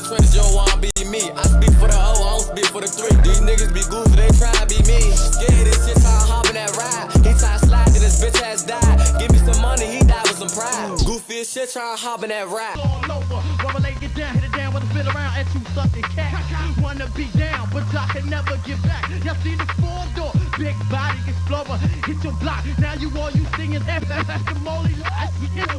Trader Joe wanna be me. I speak for the O, I don't speak for the three. These niggas be goofy, they tryna be me. Scared this shit, tryna hop in that ride. He tryna slide till this bitch ass died. Give me some money, he died with some pride. Goofy as shit, tryna hop in that ride. All over, rubber leg get down, hit it down with a spit around at you sucking cat. Wanna be down, but I can never get back. Y'all see the 4-door, big body explorer, hit your block. Now you all you singing F, that's the molly.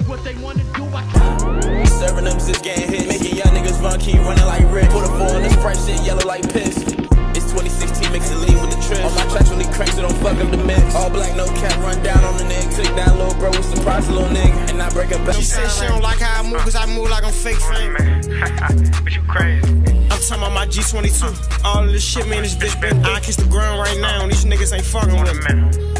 What they wanna do, I can't. Serving them since getting hit, making young niggas run, keep running like Rick. Put a 4 on the Sprite shit, yellow like piss. It's 2016, mix it lean with the trim. All my tracks really crank, so don't fuck up the mix. All black, no cap, run down on the nigga. Took that little bro with surprise, little nigga, and I break a back. She said she don't like how I move, cause I move like I'm fake famous. But you crazy. I'm talking about my G22. All of this shit, man, this bitch been. I kiss the ground right now, these niggas ain't fucking with me.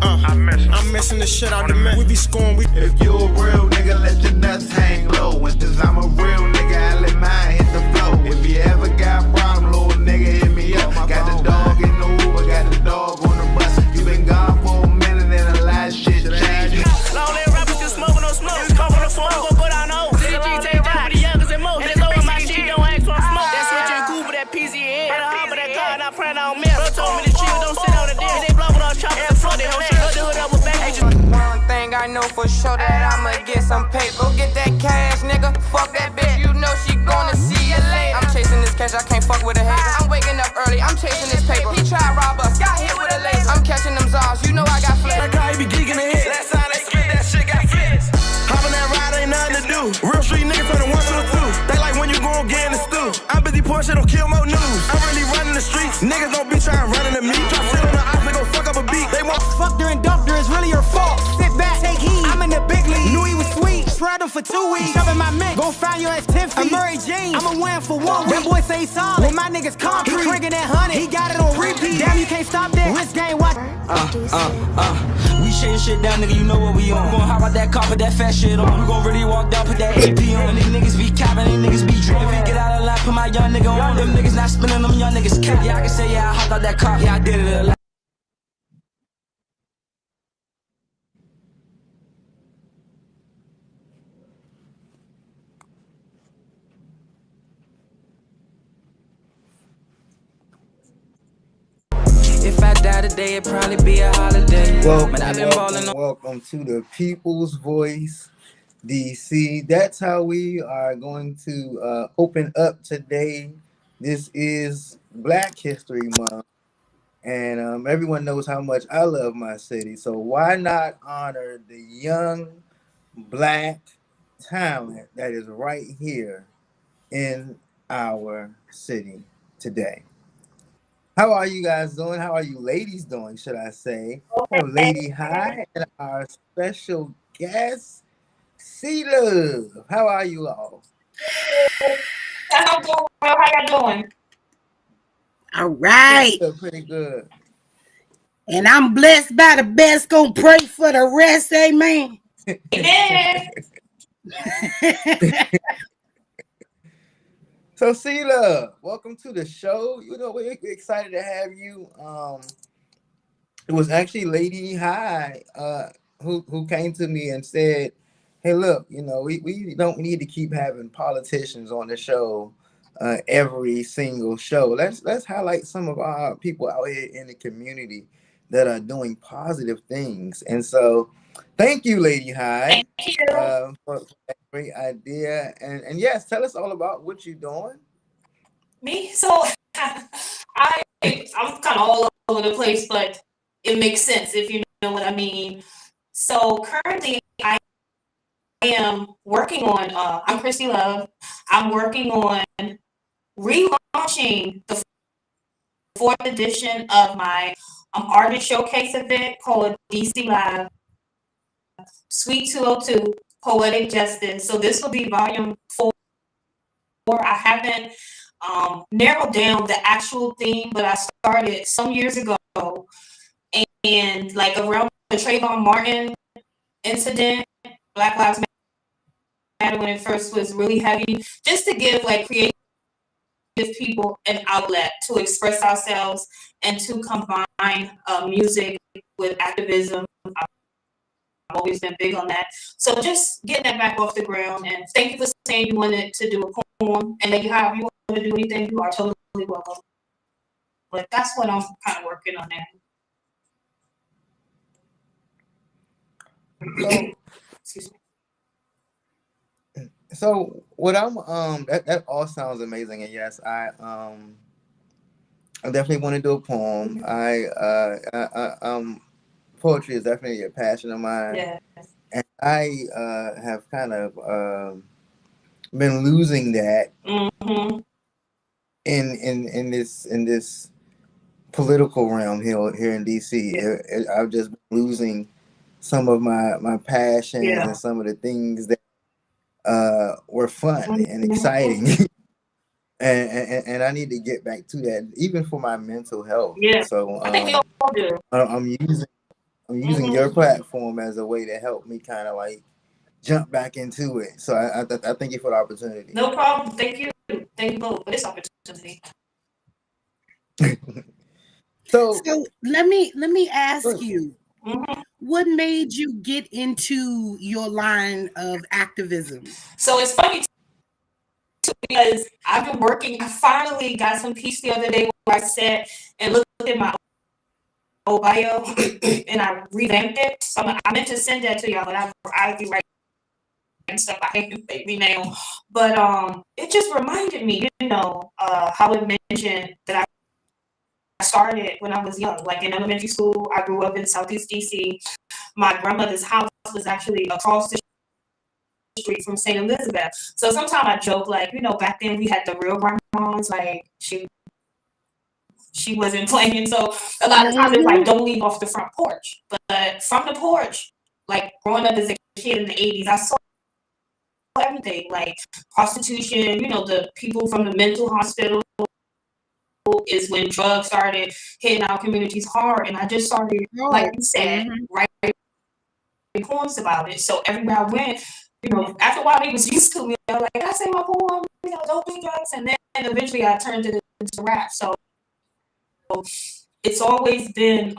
I'm messing the shit out the man. We be scoring, If you a real nigga, let your nuts hang low. And since I'm a real nigga, I let mine hit the flow. If you ever got a problem, little nigga, hit me up. Got the dog in the Uber, got the dog on the bus. You been gone for a minute and a lot of shit changed. Long live rappers just smoking on smoke. Come from the phone, go down the hole. CG take down for the youngest and most. And it's over my shit, don't ask for smoke. That's what you cool with that PZ head. But I hop of that car and I print on me. Bro told me to chill, don't sit on the deck. They blow with all choppers and flood. They hold shit, the hood up with back. One thing I know for sure that I'ma get some paper. Go get that cash, nigga. Fuck that bitch, you know she gonna see you later. I'm chasing this cash, I can't fuck with a hater. I'm waking up early, I'm chasing this paper. He tried rob us, got hit with a laser. I'm catching them zaws, you know I got flavor. That guy be geeking the head. Last time they get that shit got flips. Hopping that ride ain't nothing to do. Real street niggas from the 1 to the 2. They like when you gon' get in the stew. I'm busy pouring shit, don't kill more news. I'm really running the streets. Niggas don't be trying running to me. Try sit on the ops, they gon' fuck up a beat. They want fucked her and dumped her, it's really her fault. Sit back, take heed, I'm in the big league. Knew he was sweet, tried him for 2 weeks. Shoving my mix, gon' find your ass 10 feet. I'm Murray James, I'ma win for 1 week. That boy say solid, when my niggas concrete. He trigger that 100, he got it on repeat. Damn, you can't stop that, wrist game, watch. We shitting shit down, nigga, you know what we on. We gon' hop out that car, put that fat shit on. We gon' really walk down, put that AP on. These niggas be capping, these niggas be dripping. If we get out of line, put my young nigga on. Them niggas not spinning, them young niggas cap. Yeah, I can say, yeah, I hopped out that car. Yeah, I did it a lot. If I die today, it'd probably be a holiday. Welcome to the People's Voice DC. That's how we are going to open up today. This is Black History Month, and everyone knows how much I love my city. So why not honor the young Black talent that is right here in our city today? How are you guys doing? How are you ladies doing, should I say? We have Lady High and our special guest, C-Love. How are you all? I'm doing well. How y'all doing? All right. Pretty good. And I'm blessed by the best. Gonna pray for the rest. Amen. Yeah. So C-Love, welcome to the show. You know, we're excited to have you. It was actually Lady High who came to me and said, hey, look, you know, we don't need to keep having politicians on the show every single show. Let's highlight some of our people out here in the community that are doing positive things. And so thank you, Lady High, for that great idea. And yes, tell us all about what you're doing. Me? So I'm kind of all over the place, but it makes sense if you know what I mean. So currently I am working on, I'm Christy Love. I'm working on relaunching the 4th edition of my artist showcase event called DC Live Suite 202 Poetic Justice. So this will be volume 4. I haven't narrowed down the actual theme, but I started some years ago, and like around the Trayvon Martin incident, Black Lives Matter, when it first was really heavy, just to give like creative people an outlet to express ourselves and to combine music with activism. I've always been big on that. So just getting that back off the ground. And thank you for saying you wanted to do a perform and then you however you want to do anything, you are totally welcome. But that's what I'm kind of working on now. Excuse me. So what I'm that all sounds amazing, and yes, I definitely want to do a poem. Poetry is definitely a passion of mine. Yes. And I have kind of been losing that in this political realm here in DC. Yeah. I've just been losing some of my passions and some of the things that were fun and exciting. and I need to get back to that, even for my mental health. Yeah. So I think we all do. I'm using your platform as a way to help me kind of like jump back into it. So I thank you for the opportunity. No problem. Thank you. Thank you both for this opportunity. So let me ask you, what made you get into your line of activism? So it's funny because I've been working. I finally got some peace the other day where I sat and looked at my old bio and I revamped it. So I meant to send that to y'all, but I'll be right and stuff. I hate to fake me now, but it just reminded me, how it mentioned that I started when I was young, like in elementary school. I grew up in Southeast DC. My grandmother's house was actually across the street from St. Elizabeth. So sometimes I joke, like, back then we had the real grandmas, like she wasn't playing. So a lot of times it's like, don't leave off the front porch. But from the porch, like growing up as a kid in the 80s, I saw everything, like prostitution, the people from the mental hospital is when drugs started hitting our communities hard. And I just started, like you said, writing poems about it. So everywhere I went, after a while they was used to me. I was like, I say my poem, don't do drugs. And then eventually I turned it into rap. So it's always been,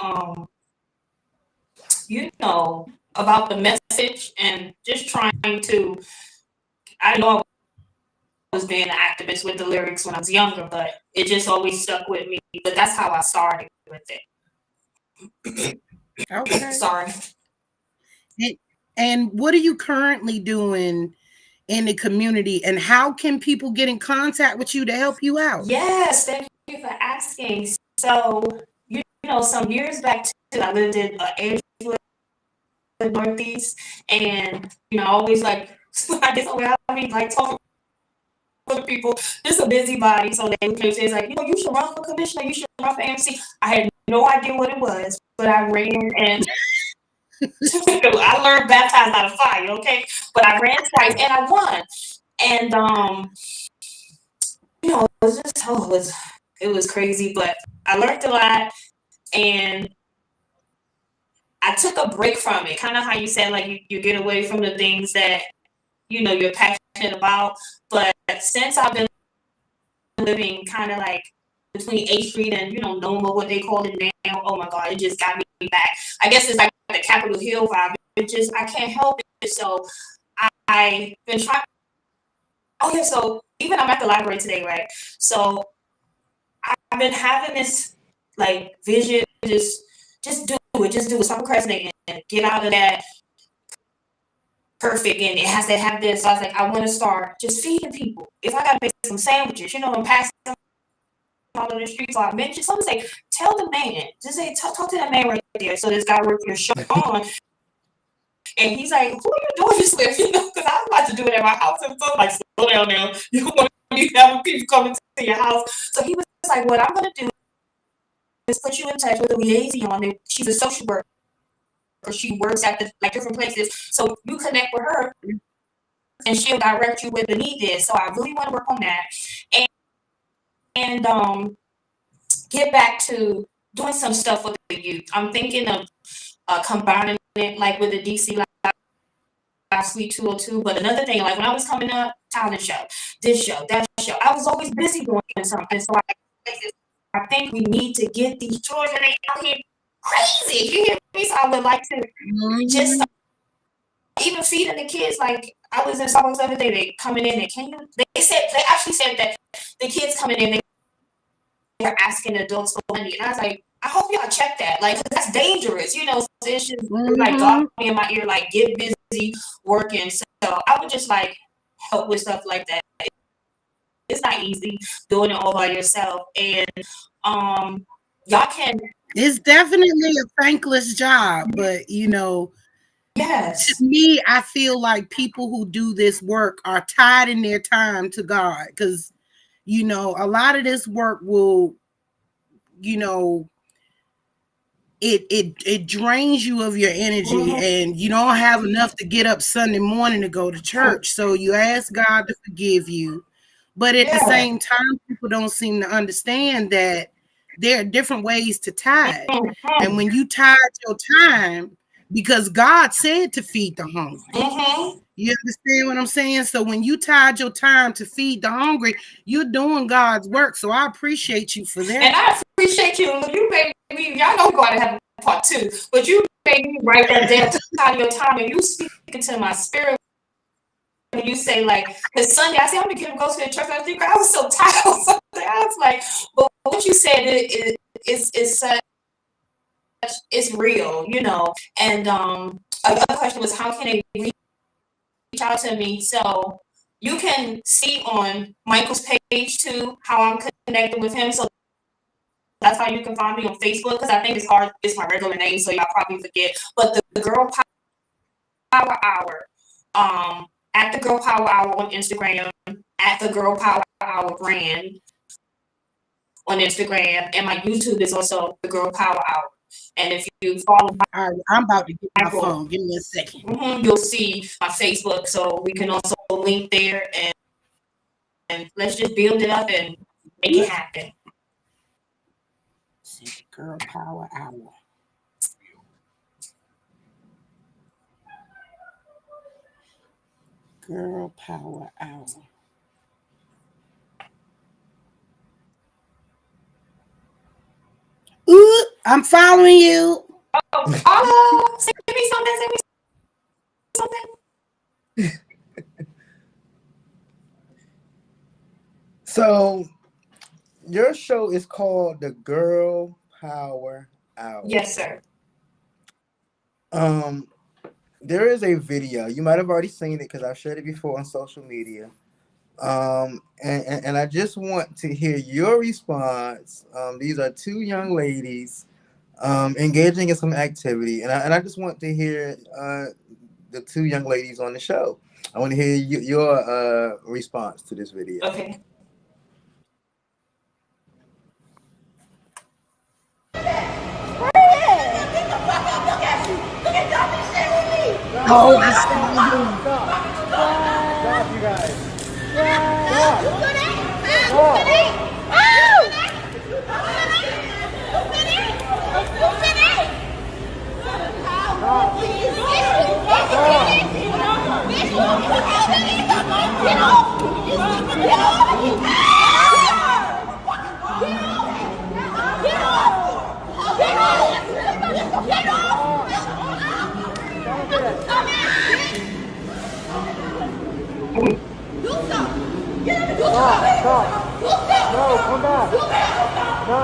about the message and just trying to, I know I was being an activist with the lyrics when I was younger, but it just always stuck with me. But that's how I started with it. Okay. Sorry. And what are you currently doing in the community, and how can people get in contact with you to help you out? Yes, thank you for asking. So, some years back too, I lived in Edgewood, Northeast, and I always like I get somewhere I mean like talking to people, just a busybody. So they would say like, you should run for commissioner, you should run for MC. I had no idea what it was, but I ran and I learned baptized out of fire, okay? But I ran twice and I won. And it was crazy, but I learned a lot and I took a break from it. Kind of how you said, like you get away from the things that you're passionate about. But since I've been living kind of like between 8th Street and Noma, what they call it now, oh my God, it just got me back. I guess it's like the Capitol Hill vibe. It just, I can't help it. So I've been trying. Oh yeah, so even I'm at the library today, right? So I've been having this like vision, just do it, stop procrastinating, get out of that perfect, and it has to have this. So I was like, I want to start just feeding people. If I gotta make some sandwiches, and pass them all in the streets, or I mentioned someone say, tell the man, just say, talk to that man right there. So this guy working your show on. And he's like, who are you doing this with? Because I'm about to do it at my house. And so I'm like, slow down now. You don't want to be having people coming to your house. So he was like, what I'm going to do is put you in touch with a liaison. She's a social worker. She works at different places. So you connect with her and she'll direct you where the need is. So I really want to work on that. And get back to doing some stuff with the youth. I'm thinking of combining it like with the DC Live Suite 202. But another thing, like when I was coming up, talent show, this show, that show, I was always busy doing something. So I think we need to get these children out here crazy. You hear me? So I would like to just even feeding the kids. Like I was in Starbucks the other day, they coming in and they said they said that the kids coming in, they're asking adults for money. And I was like, I hope y'all check that. Like, 'cause that's dangerous. You know, so it's just like God in my ear, like, get busy working. So I would just like help with stuff like that. It's not easy doing it all by yourself. And y'all can. It's definitely a thankless job, but you know, yes. To me, I feel like people who do this work are tied in their time to God, because you know, a lot of this work will, you know, it drains you of your energy, and you don't have enough to get up Sunday morning to go to church. So you ask God to forgive you. But at the same time, people don't seem to understand that there are different ways to tithe. And when you tithe your time, because God said to feed the hungry. You understand what I'm saying? So when you tithe your time to feed the hungry, you're doing God's work. So I appreciate you for that. And I appreciate you. You made me, y'all know God to have a part two, but you made me write that down to tithe your time, and you speaking to my spirit. When you say like, because Sunday, I said, I'm gonna go to the church. I was so tired of something. I was like, but what you said is such, it's real, you know. And another question was, how can they reach out to me? So you can see on Michael's page too how I'm connected with him. So that's how you can find me on Facebook, because I think it's hard. It's my regular name, so y'all probably forget. But the Girl Power Hour, at the Girl Power Hour on Instagram, at the Girl Power Hour brand on Instagram, and my YouTube is also the Girl Power Hour. And if you follow, all right, I'm about to get my phone. Give me a second. You'll see my Facebook, so we can also link there, and let's just build it up and make it happen. Girl Power Hour. Girl Power Hour. Ooh, I'm following you. Oh, send me something. So, your show is called the Girl Power Hour. Yes, sir. There is a video. You might have already seen it because I've shared it before on social media. And I just want to hear your response. These are two young ladies engaging in some activity, and I just want to hear the two young ladies on the show. I want to hear your response to this video. Okay. Oh, I see you. Stop, you guys. Stop. No, come back. No.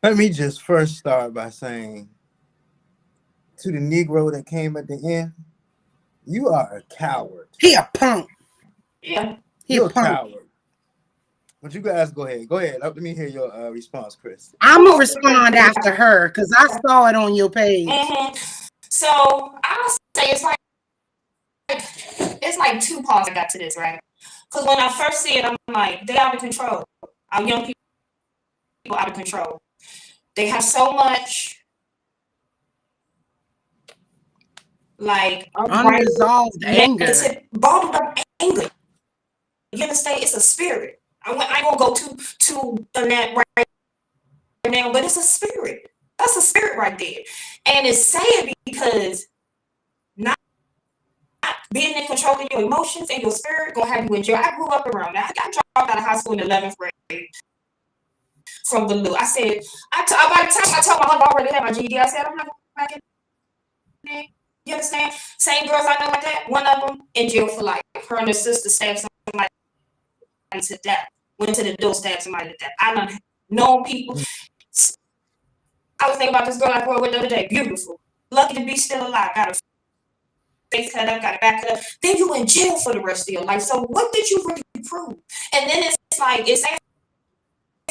Let me just first start by saying to the Negro that came at the end, you are a coward. He a punk. Yeah. You're a coward. But you guys go ahead. Go ahead. Let me hear your response, Chris. I'm going to respond after her because I saw it on your page. So I'll say it's like two parts I got to this, right? Because when I first see it, I'm like, they out of control. Our young people out of control. They have so much like unresolved anger. Bottled up anger. You understand? It's a spirit. I won't go to the net right now, but it's a spirit. That's a spirit right there. And it's sad because not being in control of your emotions and your spirit gonna have you in jail. I grew up around that. I dropped out of high school in 11th grade from the Lou. I said, by the time I told my mother I already had my GED, I said, I'm not going back in there. You understand? Same girls I know like that, one of them in jail for life. Her and her sister stabbed somebody to death. Went to the door, stabbed somebody to death. I done known people. I was thinking about this girl I grew up with the other day. Beautiful. Lucky to be still alive. Got a face cut up, got a back cut up. Then you in jail for the rest of your life. So what did you really prove? And then it's like, it's sad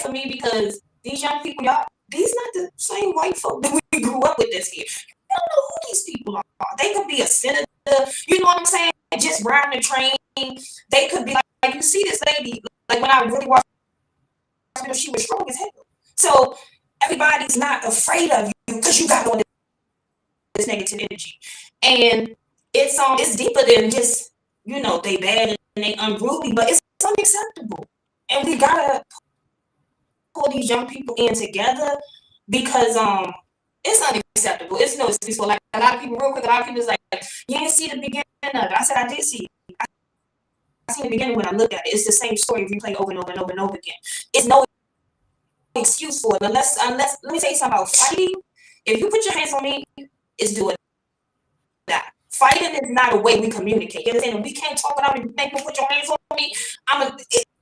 for me because these young people, y'all, these not the same white folk that we grew up with this here. You don't know who these people are. They could be a senator, you know what I'm saying? Just riding the train. They could be like you see this lady, like when I really watched her, she was strong as hell. So everybody's not afraid of you because you got all this negative energy. And it's deeper than just, you know, they bad and they unruly, but it's unacceptable. And we gotta pull these young people in together because it's unacceptable. It's no excuse for, like, a lot of people, real quick, a lot of people is like, you didn't see the beginning of it. I said I did see it. I seen the beginning when I looked at it. It's the same story replayed over and over and over and over again. It's no excuse for it unless let me tell you something about fighting. If you put your hands on me, it's doing that. Fighting is not a way we communicate. You understand? We can't talk without you put your hands on me.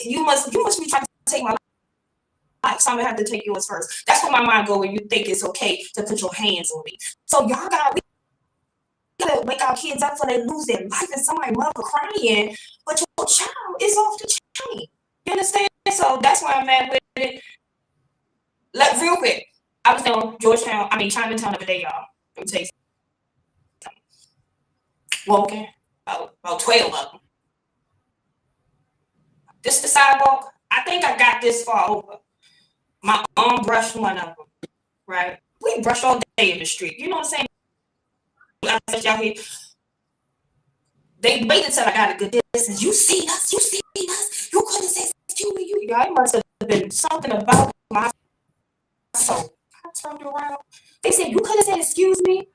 You must be trying to take my life, so I'm gonna have to take yours first. That's where my mind go when you think it's okay to put your hands on me. So y'all gotta wake our kids up so they lose their life and somebody mother crying, but your child is off the chain. You understand? So that's why I'm at with it. Like, real quick, I was down Chinatown the other day, y'all. Let me tell you something. Walking, about 12 of them. This the sidewalk. I think I got this far over. My arm brushed one of them, right? We brush all day in the street. You know what I'm saying? I said, y'all here. They waited until I got a good distance. You seen us. You couldn't say excuse me. It must have been something about my soul. I turned around. They said, you could have said excuse me.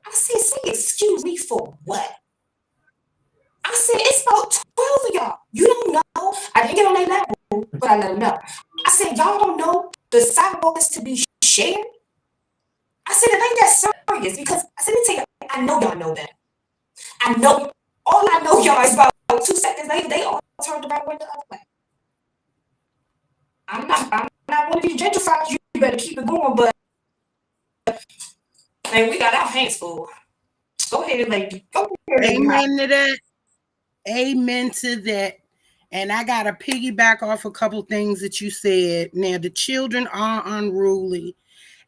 I said, say excuse me for what? I said, it's about 12 of y'all. You don't know. I didn't get on their level, but I let them know. I said, y'all don't know the sidewalk is to be shared? I said, it ain't that serious because I said, let me tell you, I know y'all know that. I know, all I know y'all is about 2 seconds later, they all turned around and went the other way. I'm not one of these gentrifiers. You better keep it going, but man, we got our hands full. Go ahead, lady. Go ahead. Amen to that. Amen to that. And I got to piggyback off a couple things that you said. Now, the children are unruly,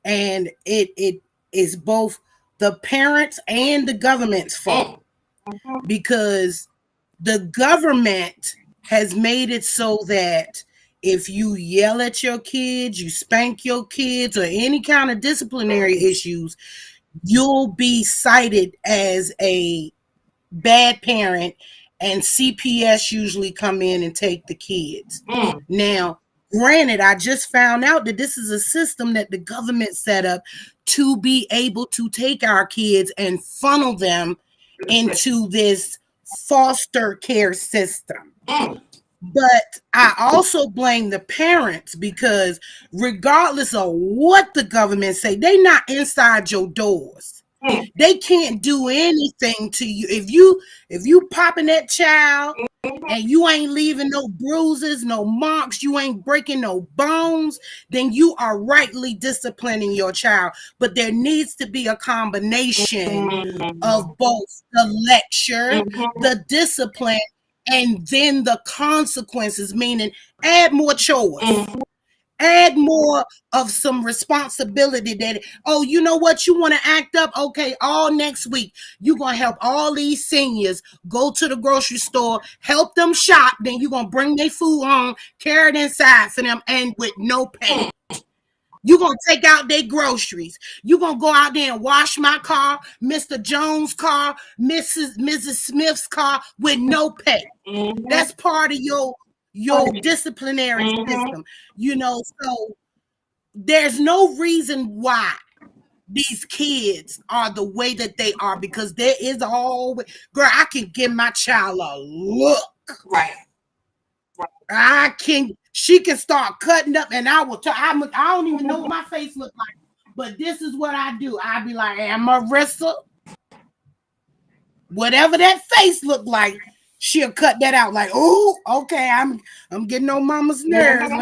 and it is both the parents and the government's fault because the government has made it so that if you yell at your kids, you spank your kids, or any kind of disciplinary issues, you'll be cited as a bad parent, and CPS usually come in and take the kids. Now, granted, I just found out that this is a system that the government set up to be able to take our kids and funnel them into this foster care system. But I also blame the parents because regardless of what the government say, they not inside your doors. They can't do anything to you. If you popping that child and you ain't leaving no bruises, no marks, you ain't breaking no bones, then you are rightly disciplining your child. But there needs to be a combination of both the lecture, the discipline, and then the consequences, meaning add more chores. Add more of some responsibility that, oh, you know what? You want to act up? Okay, all next week, you're going to help all these seniors go to the grocery store, help them shop. Then you're going to bring their food home, carry it inside for them, and with no pay. You're going to take out their groceries. You're going to go out there and wash my car, Mr. Jones' car, Mrs. Smith's car with no pay. That's part of your disciplinary system, you know. So there's no reason why these kids are the way that they are, because there is always, girl, I can give my child a look. Right. She can start cutting up, and I don't even know what my face look like, but this is what I do. I be like, hey, Marissa, whatever that face look like, she'll cut that out. Like, oh, okay, I'm getting on mama's nerves.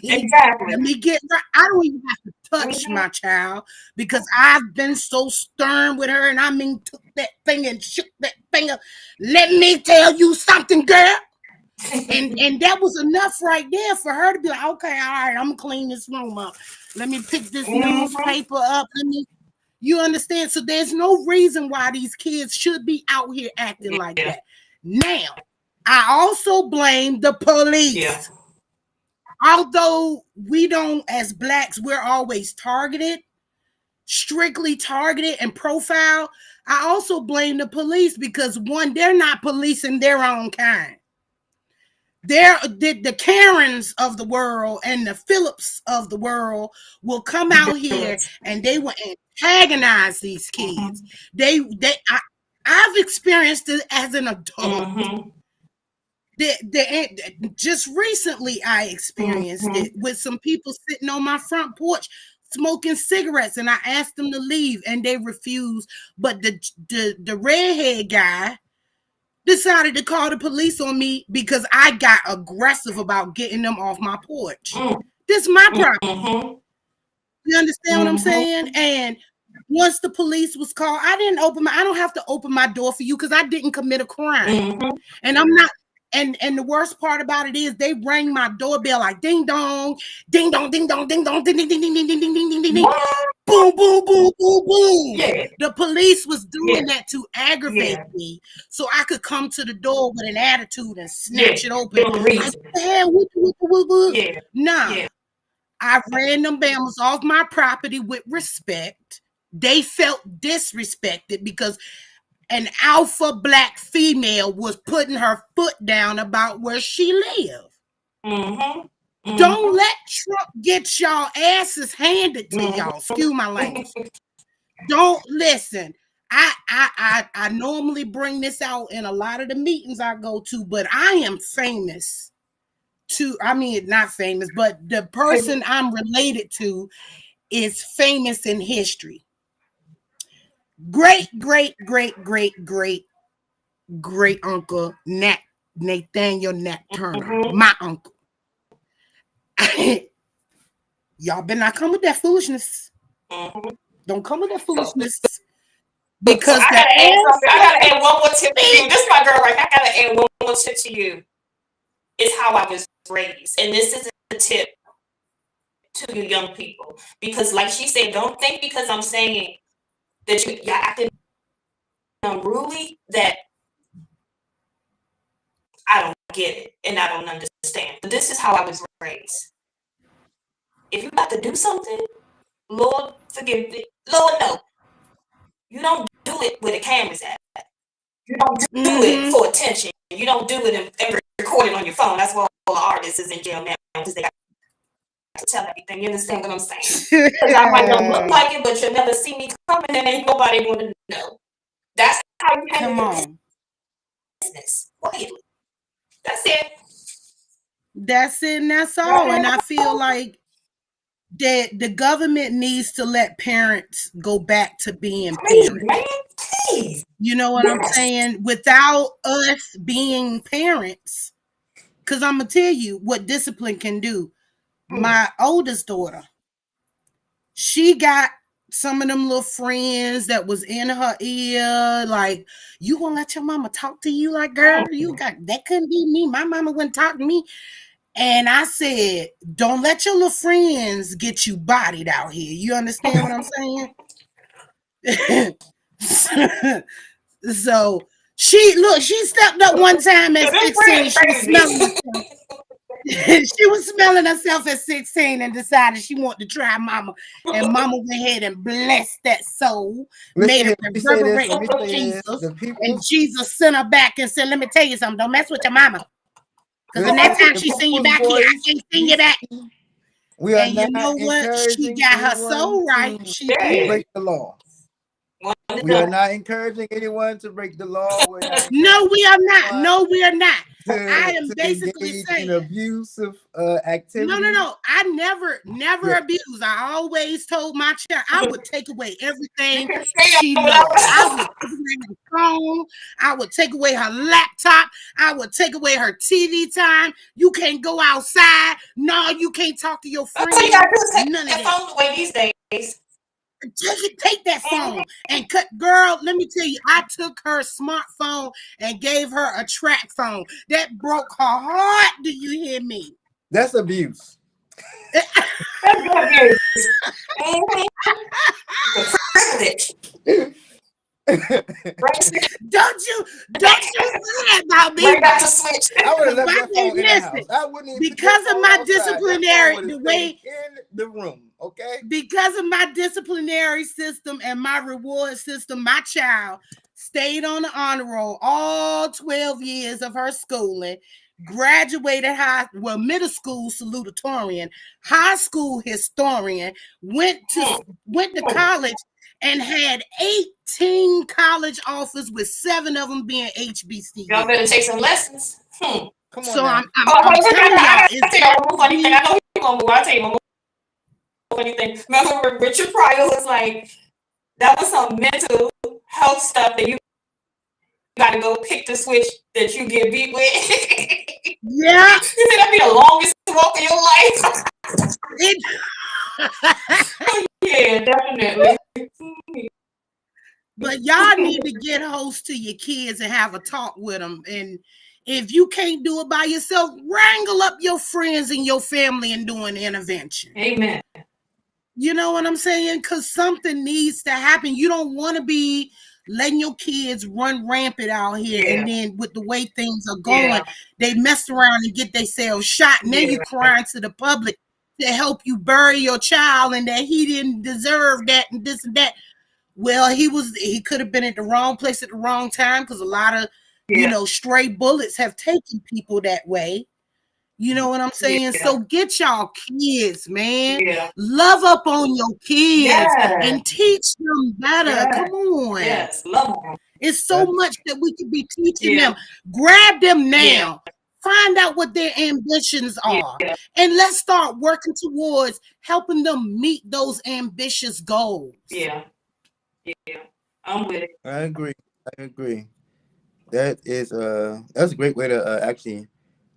Exactly. Let me get right. I don't even have to touch my child, because I've been so stern with her, and I mean took that thing and shook that thing up. Let me tell you something, girl. and that was enough right there for her to be like, okay, all right, I'm gonna clean this room up. Let me pick this newspaper up. You understand? So there's no reason why these kids should be out here acting like that. Now, I also blame the police. Yeah. Although we don't, as blacks, we're always targeted, strictly targeted and profiled. I also blame the police, because one, they're not policing their own kind. They're the Karens of the world and the Phillips of the world will come out here and they will antagonize these kids. I've experienced it as an adult. Just recently, I experienced it with some people sitting on my front porch smoking cigarettes, and I asked them to leave, and they refused. But the redhead guy decided to call the police on me because I got aggressive about getting them off my porch. This is my problem. You understand what I'm saying? And once the police was called, I don't have to open my door for you, because I didn't commit a crime. And I'm not. And the worst part about it is they rang my doorbell like ding dong, ding dong, ding dong, ding dong, ding ding ding ding ding ding ding ding ding ding, boom boom boom boom boom. Yeah. The police was doing that to aggravate me, so I could come to the door with an attitude and snatch it open. Nah, I ran them Bama's off my property with respect. They felt disrespected because an alpha black female was putting her foot down about where she lived. Don't let Trump get y'all asses handed to y'all. Excuse my language. Don't listen. I normally bring this out in a lot of the meetings I go to, but I am famous not famous, but the person I'm related to is famous in history. Great uncle Nathaniel Nat Turner, my uncle. Y'all better not come with that foolishness. Don't come with that foolishness. Because I gotta add one more tip to you. This is my girl, right? I gotta add one more tip to you. It's how I was raised. And this is a tip to you young people. Because like she said, don't think because I'm saying that you're acting unruly that I don't get it and I don't understand. But this is how I was raised. If you're about to do something, Lord forgive me. Lord no. You don't do it where the camera's at. You don't do it for attention. You don't do it and record it on your phone. That's why all the artists is in jail now, because they got to tell everything. You understand what I'm saying? Because I might not look like it, but you'll never see me coming, and ain't nobody going to know. That's how you handle business. Quietly. That's it. That's it, and that's all. And I feel like that the government needs to let parents go back to being parents. Man, please. You know what I'm saying? Without us being parents, because I'm going to tell you what discipline can do. My oldest daughter, she got some of them little friends that was in her ear, like, you gonna let your mama talk to you? Like, girl, that couldn't be me. My mama wouldn't talk to me. And I said, don't let your little friends get you bodied out here. You understand what I'm saying? So she stepped up one time at 16. She was smelling herself at 16 and decided she wanted to try mama. And mama went ahead and blessed that soul, made her reverberate for Jesus. And Jesus sent her back and said, let me tell you something, don't mess with your mama. Because the next time she send you back here, I can't send you back. We are And you not know what? She encouraging got her anyone soul right. to She did. break the law. We are not encouraging anyone to break the law. We're not No, we are not. anyone No, we are not. I am to basically engage saying in abusive activity. no. I never abused. I always told my child I would take away everything she loved. I would take away her phone. I would take away her laptop. I would take away her TV time. You can't go outside. No, you can't talk to your friends. That's what you gotta do is take None of that that. phone away these days. Take that phone and cut. Girl, let me tell you, I took her smartphone and gave her a track phone. That broke her heart. Do you hear me? That's abuse. That's privilege. Don't you say that about me. Bring back the switch. I would have left that phone in the Listen, house. I wouldn't even because of my disciplinary, the the way in the room, okay? Because of my disciplinary system and my reward system, my child stayed on the honor roll all 12 years of her schooling, graduated middle school salutatorian, high school historian, went to college and had 18 college offers, with 7 of them being HBCU. Y'all better take some lessons. Come on. So now. I'm telling y'all, I know you're gonna move. I'll tell you one more funny thing. Remember when Richard Pryor was like, that was some mental health stuff that you gotta go pick the switch that you get beat with. Yeah. You think that'd be the longest walk of your life? Yeah, definitely. But y'all need to get hosts to your kids and have a talk with them. And if you can't do it by yourself, wrangle up your friends and your family and do an intervention. Amen. You know what I'm saying? Because something needs to happen. You don't want to be letting your kids run rampant out here. Yeah. And then with the way things are going, they mess around and get themselves shot. And then you're crying to the public to help you bury your child and that he didn't deserve that and this and that. Well, he could have been at the wrong place at the wrong time, because a lot of stray bullets have taken people that way. You know what I'm saying? Yeah. So get y'all kids, man. Yeah. Love up on your kids Yeah. and teach them better. Yeah. Come on. Yes, love them. It's so much that we could be teaching them. Grab them now. Yeah. Find out what their ambitions are. Yeah. And let's start working towards helping them meet those ambitious goals. Yeah. Yeah. I'm with it. I agree. That's a great way to actually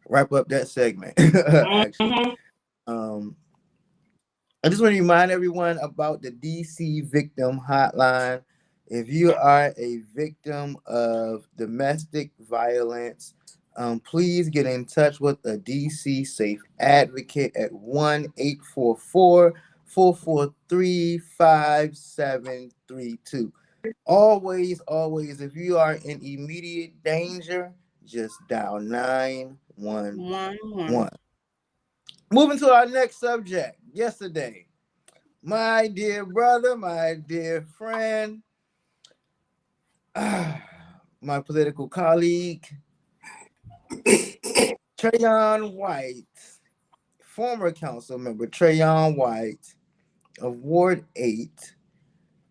wrap up that segment. Actually. I just want to remind everyone about the DC Victim Hotline. If you are a victim of domestic violence, please get in touch with a DC Safe Advocate at 1-844-443-5732. Always, if you are in immediate danger, just dial 911. Moving to our next subject. Yesterday, my dear brother, my dear friend, my political colleague, Trayon White, former council member Trayon White of Ward 8,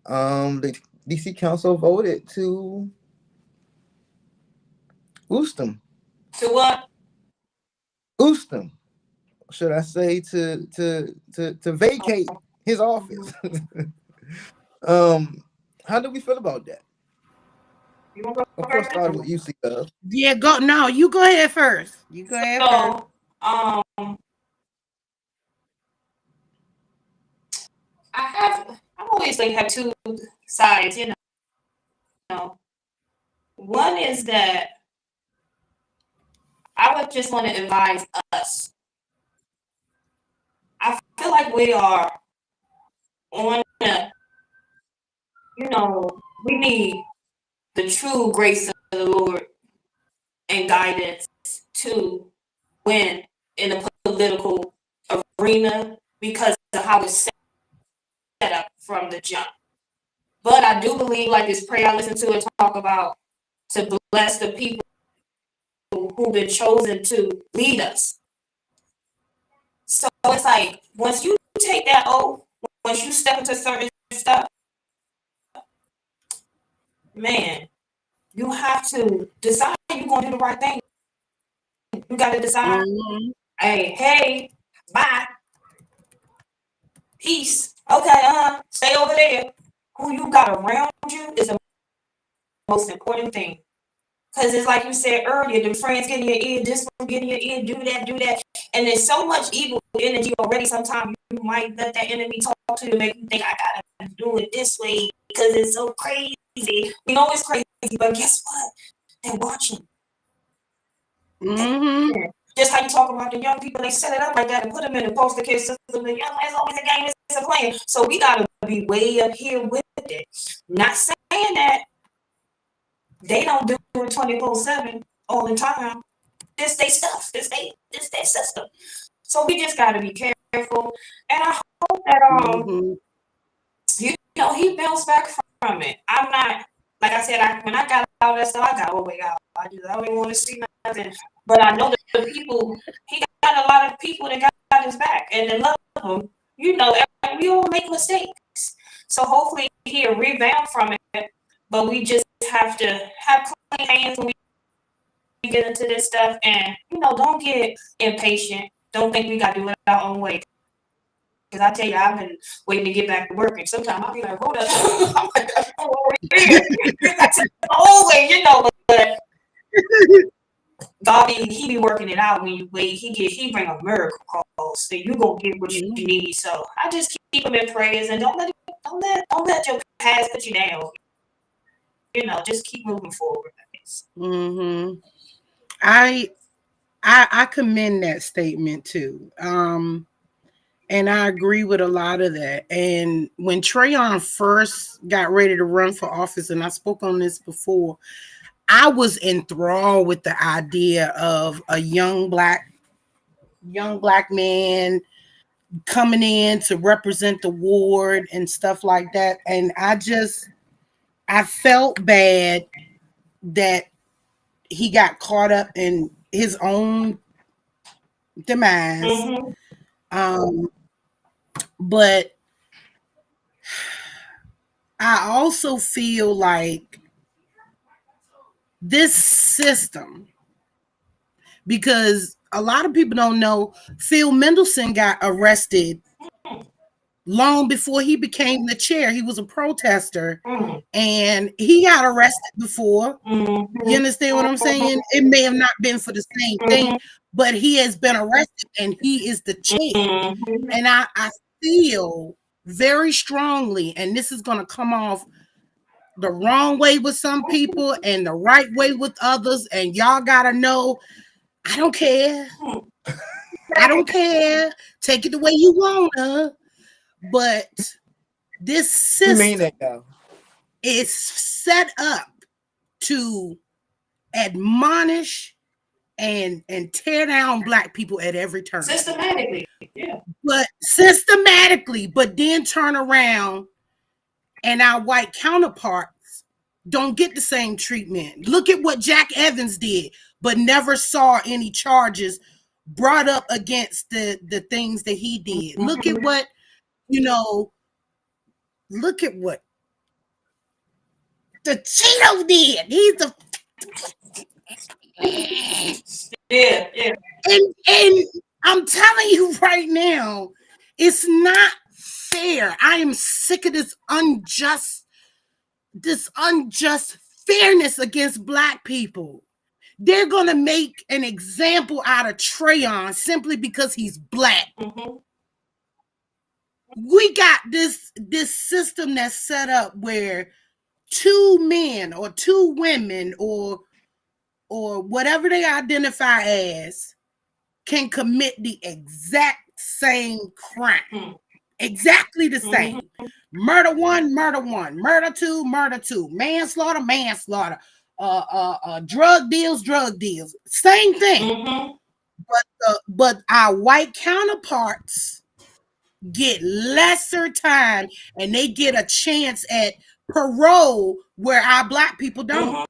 the DC Council voted to oust him. To what? Oust him. Should I say to vacate his office? How do we feel about that? Of course, start with you, C-Dub. Yeah, go. No, you go ahead first. I always have two sides, you know. One is that I would just want to advise us. I feel like we are on we need the true grace of the Lord and guidance to win in the political arena because of how it's set up from the jump. But I do believe, like this prayer I listened to it talk about, to bless the people who've been chosen to lead us. So it's like once you take that oath, once you step into certain stuff, man, you have to decide you're gonna do the right thing. You gotta decide, hey, bye. Peace. Okay, stay over there. Who you got around you is the most important thing. Because it's like you said earlier, the friends get in your ear, this one get in your ear, do that. And there's so much evil energy already. Sometimes you might let that enemy talk to you, make you think I gotta do it this way because it's so crazy. We know it's crazy, but guess what? They're watching. Just how you talk about the young people, they set it up like that and put them in the poster kid system. And it's always a game, it's a plan. So we gotta be way up here with it. Not saying that they don't do it 24/7 all the time. This they stuff. This their system. So we just gotta be careful. And I hope that you know he bounced back from it. I'm not, like I said, when I got all that stuff, I got all the way out. I don't even want to see nothing. But I know that the people, he got a lot of people that got his back and they love him. You know, we all make mistakes. So hopefully he'll rebound from it. But we just have to have clean hands when we get into this stuff. And, you know, don't get impatient. Don't think we got to do it our own way. Because I tell you, I've been waiting to get back to work. And sometimes I'll be like, hold up. I'm like, always, you know, but God, he be working it out when you wait. He bring a miracle calls. So you gonna get what you need. So I just keep them in prayers and don't let your past put you down. You know, just keep moving forward. I commend that statement too. And I agree with a lot of that. And when Trayon first got ready to run for office, and I spoke on this before, I was enthralled with the idea of a young black man coming in to represent the ward and stuff like that. And I felt bad that he got caught up in his own demise. But I also feel like this system, because a lot of people don't know, Phil Mendelssohn got arrested long before he became the chair. He was a protester and he got arrested before. You understand what I'm saying? It may have not been for the same thing, but he has been arrested and he is the chair. And I feel very strongly, and this is going to come off the wrong way with some people and the right way with others, and y'all got to know, I don't care. I don't care. Take it the way you want to. But this system is set up to admonish and tear down black people at every turn. Systematically, but then turn around and our white counterparts don't get the same treatment. Look at what Jack Evans did, but never saw any charges brought up against the things that he did. Look at what, look at what the Cheeto did. He's the And I'm telling you right now, it's not fair. I am sick of this unjust fairness against black people. They're gonna make an example out of Trayon simply because he's black. We got this system that's set up where two men or two women or whatever they identify as can commit the exact same crime. Exactly the same. Murder one, murder two, manslaughter, drug deals, same thing. But our white counterparts get lesser time and they get a chance at parole where our black people don't.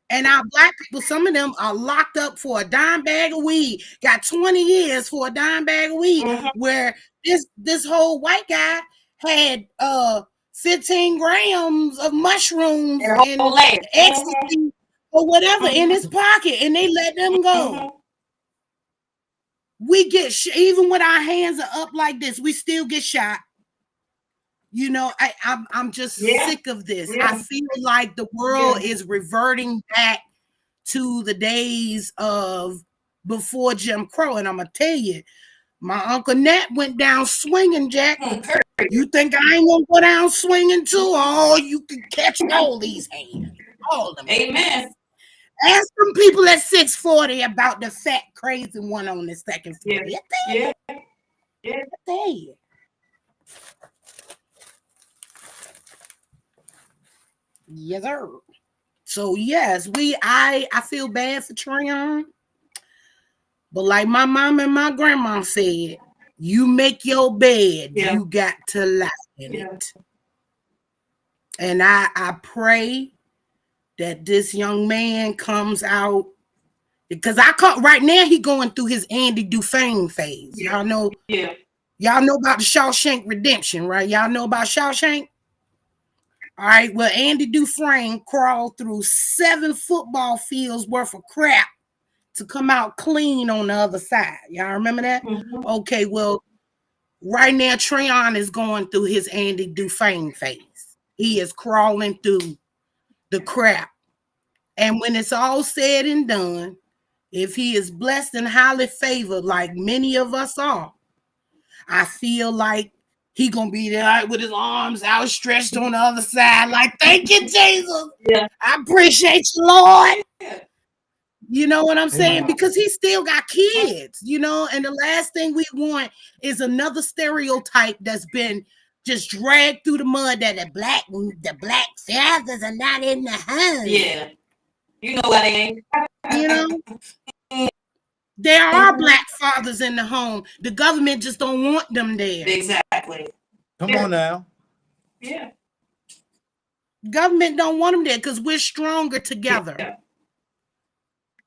And our black people, some of them are locked up for a dime bag of weed, got 20 years for a dime bag of weed, where this whole white guy had 15 grams of mushrooms and ecstasy or whatever in his pocket, and they let them go. We get even with our hands are up like this, we still get shot. You know, I'm just sick of this. I feel like the world is reverting back to the days of before Jim Crow. And I'm going to tell you, my Uncle Nat went down swinging, Jack. You think I ain't going to go down swinging too? Oh, you can catch all these hands. All of them. Amen. Ask some people at 640 about the fat, crazy one on the second floor. Yeah. I tell you. Yes, sir. So yes, I feel bad for Trayon, but like my mom and my grandma said, you make your bed, you got to lie in it. And I pray that this young man comes out, because right now he going through his Andy Dufresne phase. Y'all know, y'all know about the Shawshank Redemption, right? Y'all know about Shawshank? All right, well, Andy Dufresne crawled through 7 football fields worth of crap to come out clean on the other side. Y'all remember that? Okay, well, right now, Trayon is going through his Andy Dufresne phase. He is crawling through the crap. And when it's all said and done, if he is blessed and highly favored like many of us are, I feel like he gonna be there with his arms outstretched on the other side, like, thank you, Jesus. I appreciate you, Lord. You know what I'm saying? Because he still got kids, you know, and the last thing we want is another stereotype that's been just dragged through the mud that the black fathers are not in the home. Yeah. You know what I mean? You know? There are black fathers in the home. The government just don't want them there. Exactly. Come on now. Yeah. Government don't want them there because we're stronger together.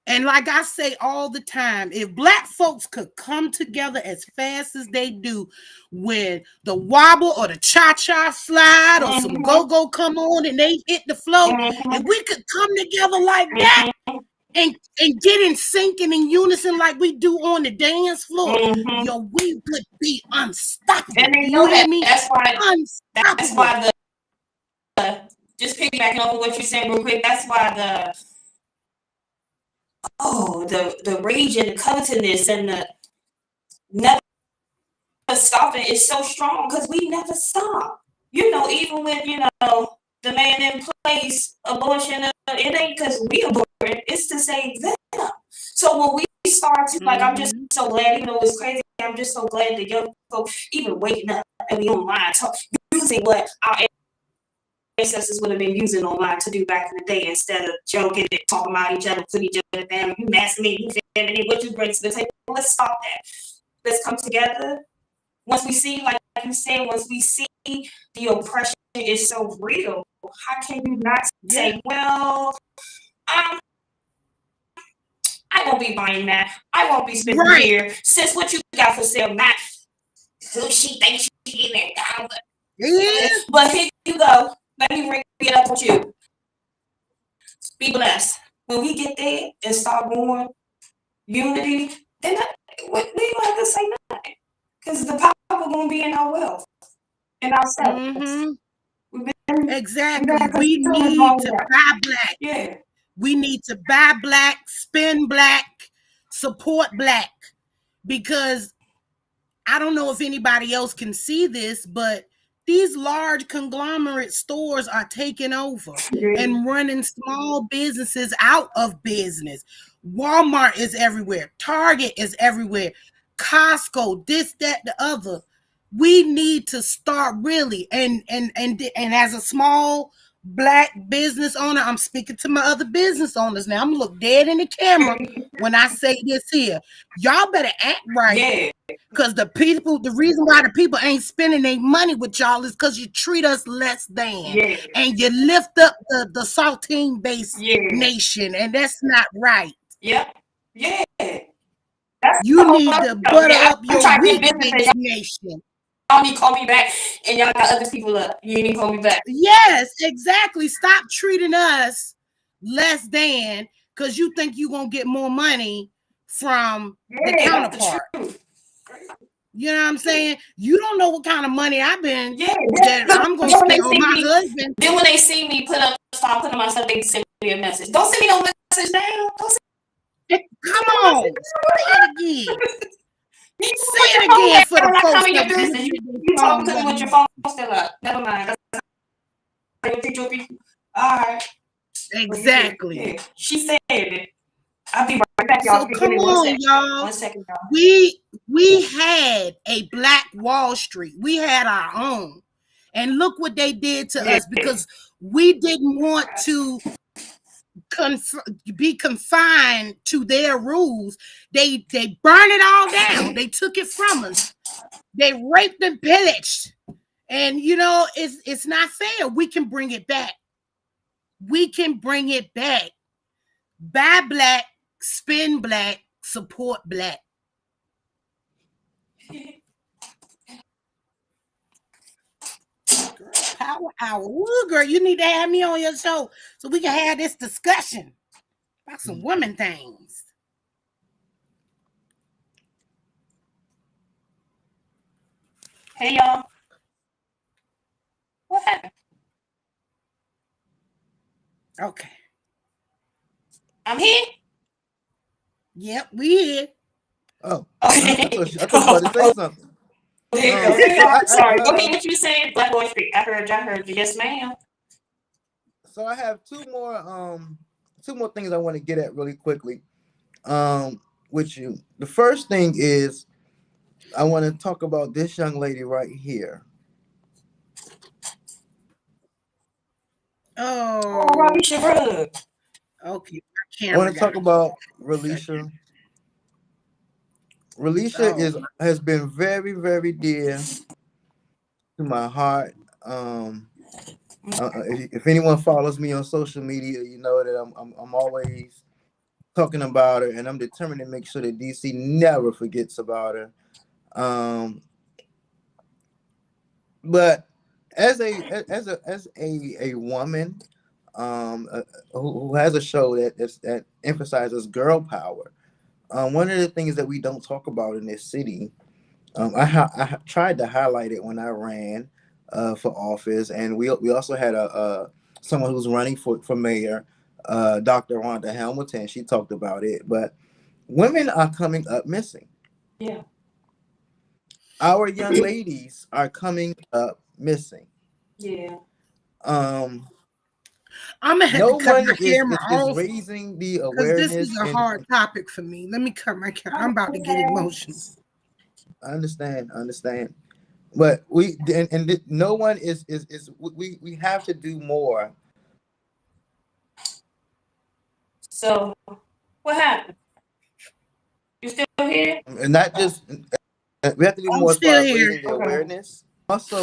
And like I say all the time, if black folks could come together as fast as they do when the wobble or the cha-cha slide or some go-go come on and they hit the floor, if we could come together like that and get in sync and in unison like we do on the dance floor, yo, we would be unstoppable. And they know that. That's why the just piggybacking over what you're saying real quick, that's why the rage and the covetousness and the never stopping is so strong because we never stop. You know, even with, you know, the man in place, abortion, it ain't because we abort it, it's to save them. So when we start to, like, I'm just so glad, even though it's crazy, I'm just so glad that young folks even waking up and we online using what our ancestors would have been using online to do back in the day instead of joking and talking about each other, putting each other down. You masculine, you feminine, what you bring to the table. Let's stop that. Let's come together. Once we see, like you said, once we see the oppression is so real, how can you not say, well, I won't be buying that. I won't be spending here. Since what you got for sale, not who she thinks she in there down. But here you go. Let me bring it up with you. Be blessed. When we get there and start going unity, then we don't have to say nothing. Because the power going to be in our wealth. In ourselves. Exactly. We need to buy black. Yeah. We need to buy black, spend black, support black. Because I don't know if anybody else can see this, but these large conglomerate stores are taking over and running small businesses out of business. Walmart is everywhere. Target is everywhere. Costco, this, that, the other. We need to start really. And as a small black business owner, I'm speaking to my other business owners now. I'm gonna look dead in the camera when I say this here. Y'all better act right. Yeah. Because the reason why the people ain't spending their money with y'all is because you treat us less than. Yeah. And you lift up the saltine-based Yeah. nation, and that's not right. Yep. Yeah. You need to butter up your trying to weak get business. nation. Y'all need to call me back, and y'all got other people up. You need to call me back. Yes, exactly. Stop treating us less than because you think you're going to get more money from the counterpart. You know what I'm saying? You don't know what kind of money I've been that I'm going to spend on my husband. Then when they see me start putting myself, they send me a message. Don't send me no message now. Don't send Come on. Say it again. Say it again for the folks that you talking to me with your phone still up. Never mind. All right. Exactly. Yeah. She said it. I'll be right back, y'all. So come on, y'all. 1 second, y'all. We had a Black Wall Street. We had our own. And look what they did to us because we didn't want to be confined to their rules. They burned it all down. They took it from us. They raped and pillaged. And you know, it's not fair. We can bring it back. We can bring it back. Buy black, spend black, support black. Girl, power hour. Ooh, girl, you need to have me on your show so we can have this discussion about some women things. Hey, y'all. What happened? Okay. I'm here. Yep, we here. Oh, I thought you were about to say something. Sorry, go ahead. What you saying? Black Wall Street. I heard you. Yes, ma'am. So I have two more things I want to get at really quickly with you. The first thing is I want to talk about this young lady right here. Oh, okay. I want to talk about Relisha. Relisha has been very, very dear to my heart. If anyone follows me on social media, you know that I'm always talking about her, and I'm determined to make sure that DC never forgets about her. But as a woman who has a show that emphasizes girl power, one of the things that we don't talk about in this city, I tried to highlight it when I ran for office, and we also had someone who's running for mayor, Dr. Rhonda Hamilton. She talked about it, but women are coming up missing. Yeah. Our young ladies are coming up missing. Yeah. I'm gonna have to cut my camera off. Is raising the awareness. This is a hard topic for me. Let me cut my camera. I'm about to get emotional. I understand, but no one is we have to do more. So, what happened? You still here? And not just we have to do more for raising the awareness. Also,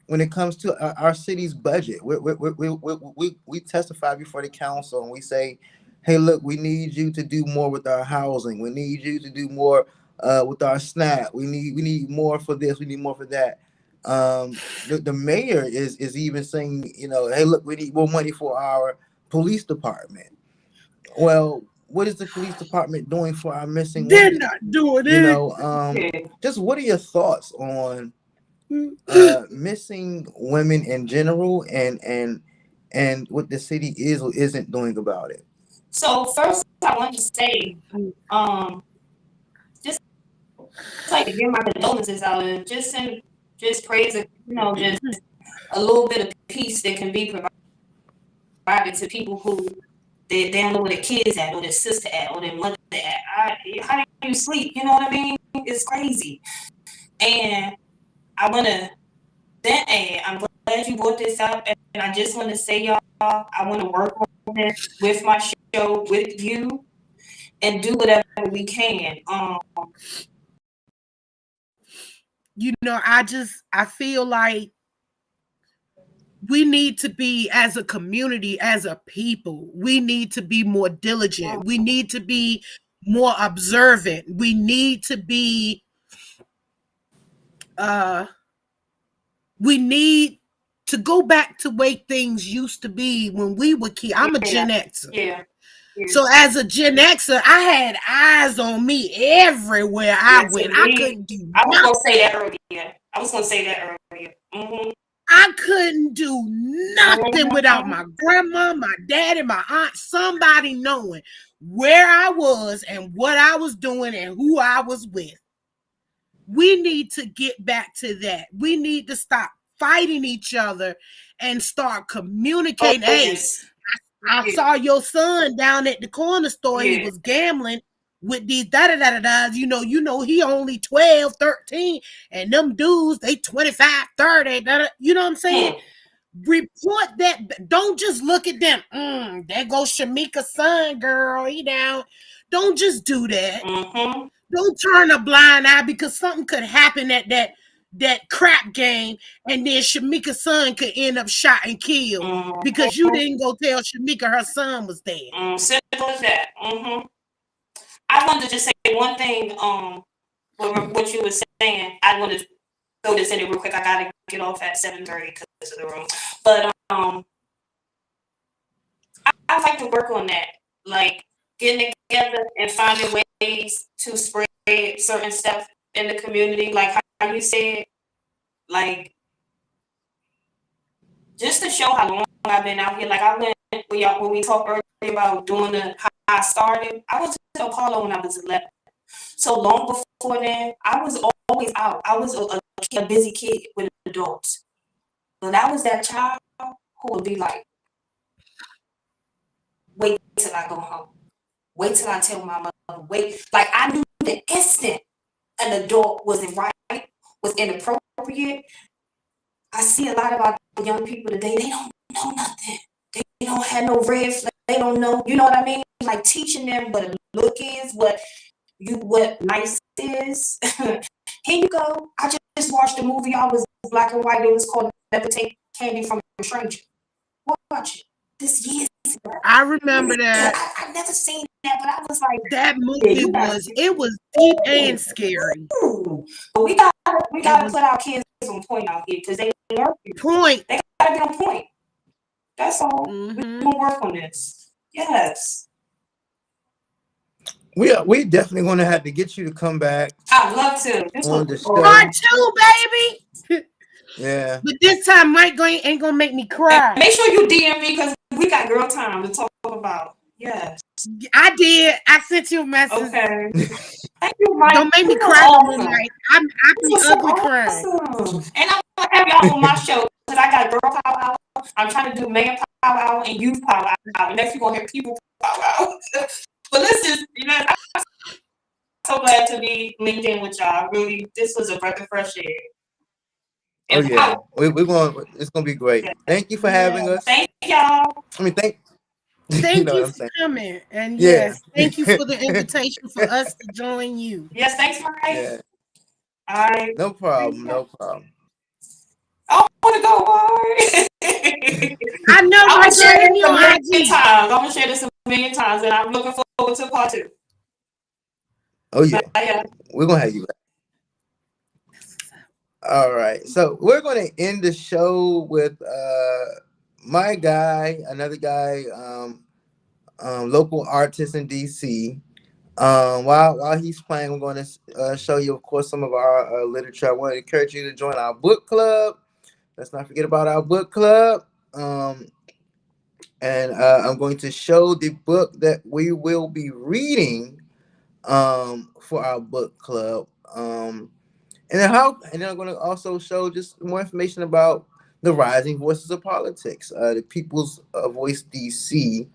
when it comes to our city's budget, we testify before the council and we say, hey, look, we need you to do more with our housing. We need you to do more with our SNAP. We need more for this. We need more for that. The mayor is even saying, you know, hey, look, we need more money for our police department. Well, what is the police department doing for our missing women? They're not doing it. You know, just what are your thoughts on missing women in general and what the city is or isn't doing about it? So first I want to say, just like to give my condolences out and just praise, you know, just a little bit of peace that can be provided to people who they don't know where their kids at or their sister at or their mother at. How do you sleep? You know what I mean? It's crazy. And I want to then add, I'm glad you brought this up, and I just want to say, y'all, I want to work on this with my show, with you, and do whatever we can. You know, I feel like we need to be, as a community, as a people, we need to be more diligent. We need to be more observant. We need to be, we need to go back to way things used to be when we were kids. I'm a Gen Xer. Yeah. So as a Gen Xer, I had eyes on me everywhere I went. I couldn't do I was going to say that earlier. Mm-hmm. I couldn't do nothing without my grandma, my daddy, my aunt, somebody knowing where I was and what I was doing and who I was with. We need to get back to that. We need to stop fighting each other and start communicating. Hey, I saw your son down at the corner store. He was gambling with these da-da-da-da-das. You know, he only 12, 13, and them dudes, they 25, 30. You know what I'm saying? Report that. Don't just look at them. There goes Shamika's son, girl. He down. Don't just do that. Mm-hmm. Don't turn a blind eye, because something could happen at that crap game, and then Shamika's son could end up shot and killed because you didn't go tell Shamika her son was dead. Simple as that. I wanted to just say one thing. What you were saying, I want to throw this in it real quick. I gotta get off at 7:30 because of the room. But I like to work on that, like getting together and finding ways to spread certain stuff in the community, like how you said, like just to show how long I've been out here. Like I went when we talked earlier about doing how I started. I was in Apollo when I was 11. So long before then, I was always out. I was a busy kid with adults. But I was that child who would be like, wait till I go home. Wait till I tell my mother. Wait. Like I knew the instant an adult wasn't right, was inappropriate. I see a lot of our young people today, they don't know nothing. They don't have no red flag. They don't know, you know what I mean? Like teaching them what a look is, what nice is. Here you go. I just watched a movie. I was black and white. It was called Never Take Candy from a Stranger. Watch it. This years ago. I remember that. I never seen that, but I was like, that movie was deep and scary. But we gotta put our kids on point out here because they learn point. They gotta be on point. That's all. We're gonna work on this. Yes. We definitely gonna have to get you to come back. I'd love to. Part 2, baby. Yeah. But this time Mike ain't gonna make me cry. Make sure you DM me because we got girl time to talk about. Yes. I did. I sent you a message. Okay. Thank you, Mike. Don't make me cry awesome. Like I be ugly crying. And I'm gonna have y'all on my show because I got girl power hour. I'm trying to do man power hour and youth power hour. Next you're gonna hear people power hour. But let's just, I'm so glad to be linked in with y'all. Really, this was a breath of fresh air. Oh yeah, we're going. It's gonna be great. Yeah. Thank you for having us. Thank y'all. I mean, thank you for coming, and yes, thank you for the invitation for us to join you. Yes, thanks, Mike. Yeah. All right. No problem. No problem. I want to go hard. I know. I'm gonna share this a million times. I'm gonna share this a million times, and I'm looking forward to part 2. Oh yeah, we're gonna have you back. All right, so we're gonna end the show with my guy, another guy, local artist in DC. While he's playing, we're going to show you, of course, some of our literature. I want to encourage you to join our book club. Let's not forget about our book club. And I'm going to show the book that we will be reading for our book club. And then I'm going to also show just more information about the Rising Voices of Politics. The People's Voice DC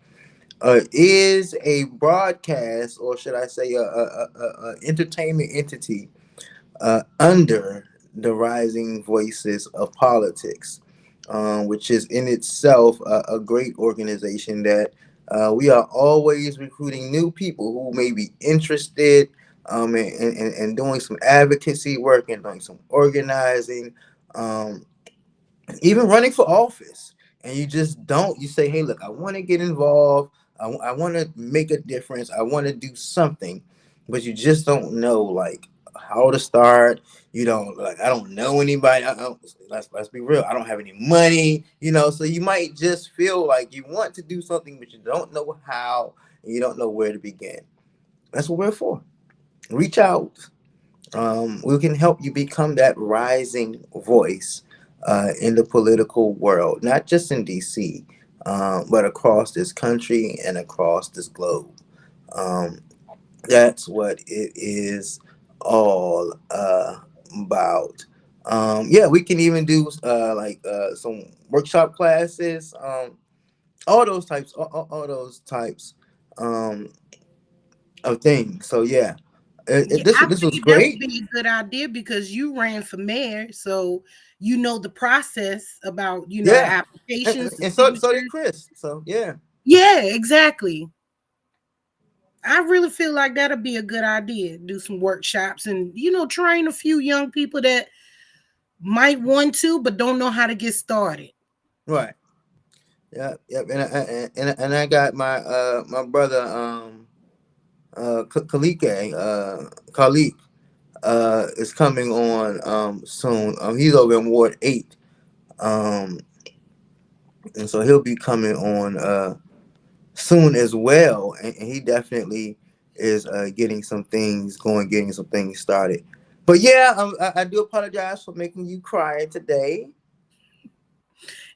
is a broadcast, or should I say, a entertainment entity under the Rising Voices of Politics. which is in itself a great organization that we are always recruiting new people who may be interested in doing some advocacy work and doing some organizing, um, even running for office. And you just don't, you say, hey, look, I want to get involved. I want to make a difference. I want to do something, but you just don't know like how to start. You don't like, I don't know anybody. Let's be real. I don't have any money, so you might just feel like you want to do something, but you don't know how and you don't know where to begin. That's what we're for. Reach out. We can help you become that rising voice in the political world, not just in DC, but across this country and across this globe. Um, that's what it is all about. Yeah, we can even do some workshop classes, all those types um, of things. So yeah, Yeah, this I this was think that would great. be a good idea because you ran for mayor, so you know the process about Yeah, applications, the and so did signatures. Chris. So yeah. Yeah, exactly. I really feel like that'll be a good idea. Do some workshops and train a few young people that might want to but don't know how to get started. Right. Yep. Yep. And I got my brother Khalik is coming on soon. He's over in Ward 8. Um and so he'll be coming on soon as well. And he definitely is getting some things going, getting some things started. But yeah, I do apologize for making you cry today.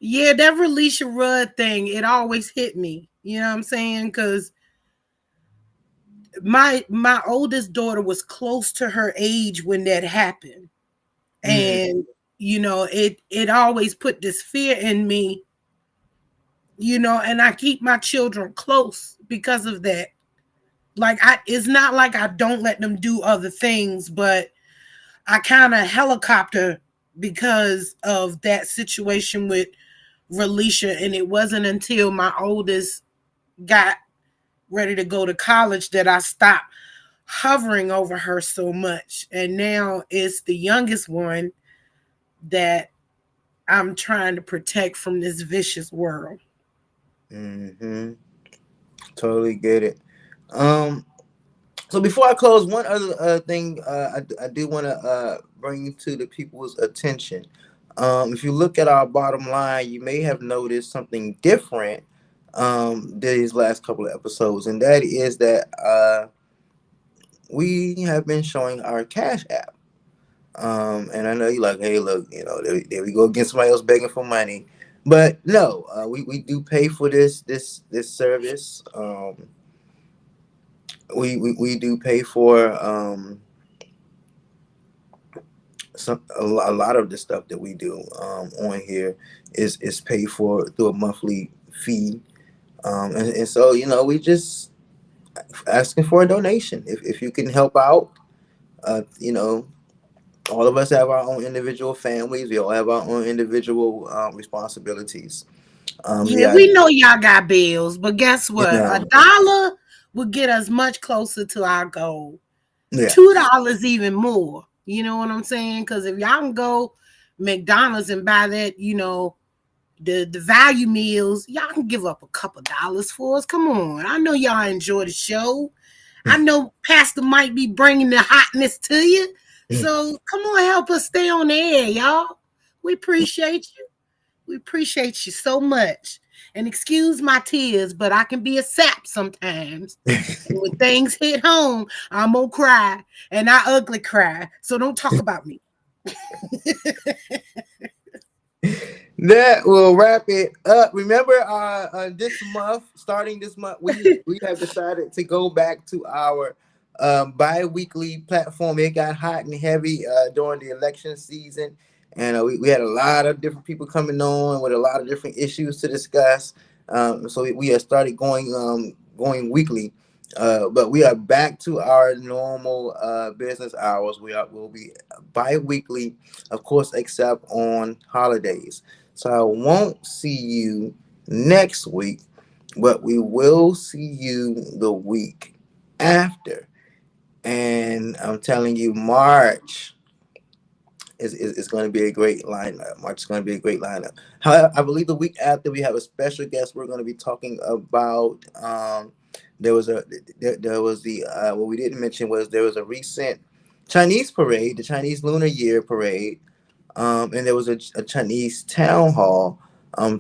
Yeah, that Relisha Rudd thing, it always hit me. You know what I'm saying? Because my oldest daughter was close to her age when that happened. And it always put this fear in me, and I keep my children close because of that. Like it's not like I don't let them do other things, but I kind of helicopter because of that situation with Relisha. And it wasn't until my oldest got ready to go to college that I stopped hovering over her so much. And now it's the youngest one that I'm trying to protect from this vicious world. Mm-hmm. Totally get it. So before I close, one other thing I do want to bring to the people's attention. If you look at our bottom line, you may have noticed something different these last couple of episodes, and that is that we have been showing our Cash App. And I know you're like, hey, look, there we go again, somebody else begging for money. But no, we do pay for this service. We do pay for a lot of the stuff that we do on here is paid for through a monthly fee. And so we just asking for a donation if you can help out. All of us have our own individual families. We all have our own individual responsibilities. Yeah, we know y'all got bills, but guess what? Yeah. $1 would get us much closer to our goal. Yeah. $2 even more. You know what I'm saying? Because if y'all can go McDonald's and buy that, the value meals, y'all can give up a couple dollars for us. Come on. I know y'all enjoy the show. I know Pastor might be bringing the hotness to you. So come on, help us stay on the air, y'all. We appreciate you. We appreciate you so much. And excuse my tears, but I can be a sap sometimes. And when things hit home, I'm gonna cry. And I ugly cry. So don't talk about me. That will wrap it up. Remember, starting this month, we have decided to go back to our bi-weekly platform. It got hot and heavy during the election season, and we had a lot of different people coming on with a lot of different issues to discuss. So we have started going weekly. But we are back to our normal business hours. Will be bi-weekly, of course, except on holidays. So I won't see you next week, but we will see you the week after. And I'm telling you, March is going to be a great lineup. March is going to be a great lineup. However, I believe the week after we have a special guest. We're going to be talking about. There was the what we didn't mention was there was a recent Chinese parade, the Chinese Lunar Year parade, and there was a Chinese town hall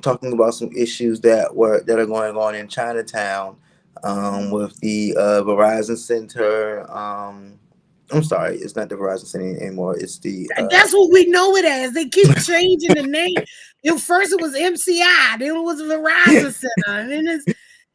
talking about some issues that are going on in Chinatown with the Verizon Center. I'm sorry, it's not the Verizon Center anymore. It's the that's what we know it as. They keep changing the name. First it was MCI, then it was Verizon Center, and then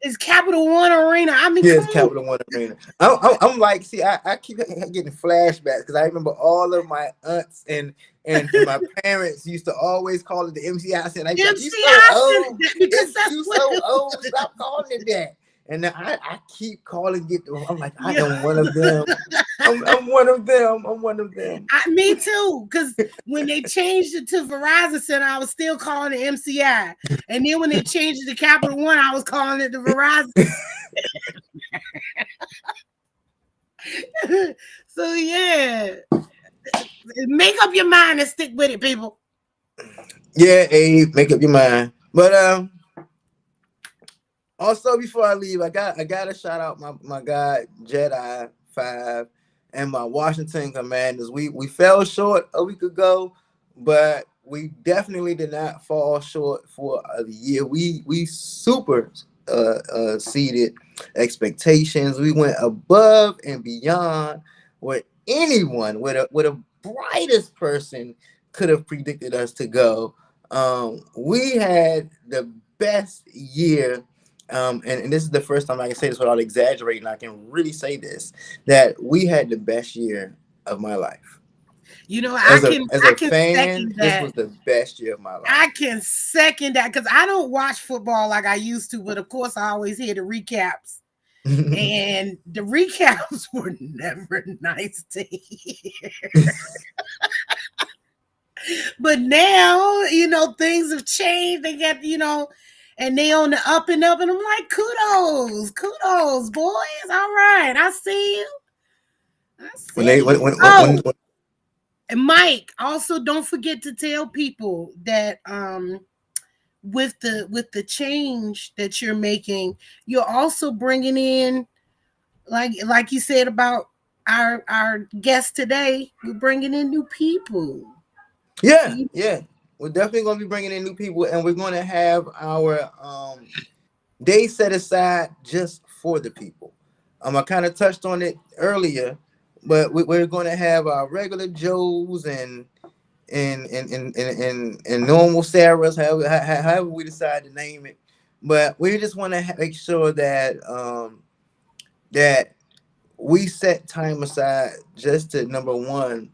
it's Capital One Arena. I mean, yes, Capital One Arena. I'm like, see, I keep getting flashbacks because I remember all of my aunts and my parents used to always call it the MCI Center. Like, you so old, because you so old. Stop calling it that. And now I keep calling it. I'm like, I am one of them. I'm one of them. I'm one of them. Me too. Because when they changed it to Verizon Center, I was still calling it MCI. And then when they changed it to Capital One, I was calling it the Verizon. So yeah, make up your mind and stick with it, people. Yeah, Abe, make up your mind. But also, before I leave, I gotta shout out my guy Jedi 5 and my Washington Commanders. We fell short a week ago, but we definitely did not fall short for the year. We super exceeded expectations. We went above and beyond what anyone with a brightest person could have predicted us to go. We had the best year. And this is the first time I can say this without exaggerating. I can really say this, that we had the best year of my life. You know, as a can fan, this was the best year of my life. I can second that because I don't watch football like I used to, but of course I always hear the recaps. And the recaps were never nice to hear. But now, you know, things have changed. They got, you know, and they on the up and up, and I'm like, kudos, boys. All right, I see you. And Mike, also don't forget to tell people that with the change that you're making, you're also bringing in, like you said about our guest today, we're bringing in new people. Yeah. We're definitely going to be bringing in new people, and we're going to have our day set aside just for the people. I kind of touched on it earlier, but we're going to have our regular Joes and normal Sarahs, however we decide to name it. But we just want to make sure that that we set time aside just to, number one,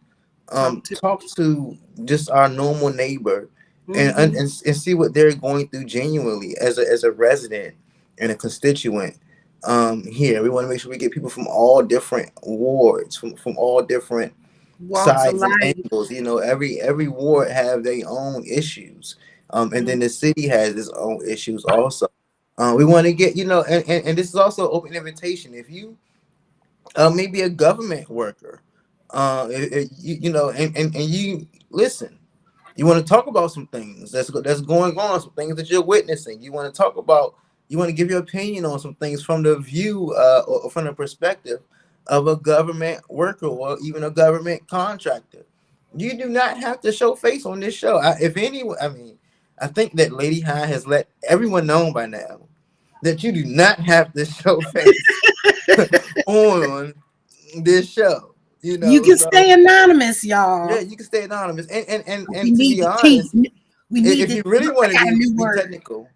talk to just our normal neighbor and see what they're going through genuinely as a resident and a constituent here. We want to make sure we get people from all different wards, from all different sides and angles. You know, every ward have their own issues, and then the city has its own issues also. We want to get, you know, and this is also an open invitation. If you maybe a government worker, you know, and you listen, you want to talk about some things that's going on, some things that you're witnessing. You want to talk about, you want to give your opinion on some things from the view or from the perspective of a government worker or even a government contractor. You do not have to show face on this show. I think that Lady High has let everyone know by now that you do not have to show face on this show. You know, you can stay anonymous, y'all. Yeah, you can stay anonymous. And to be honest, if you really want to be technical,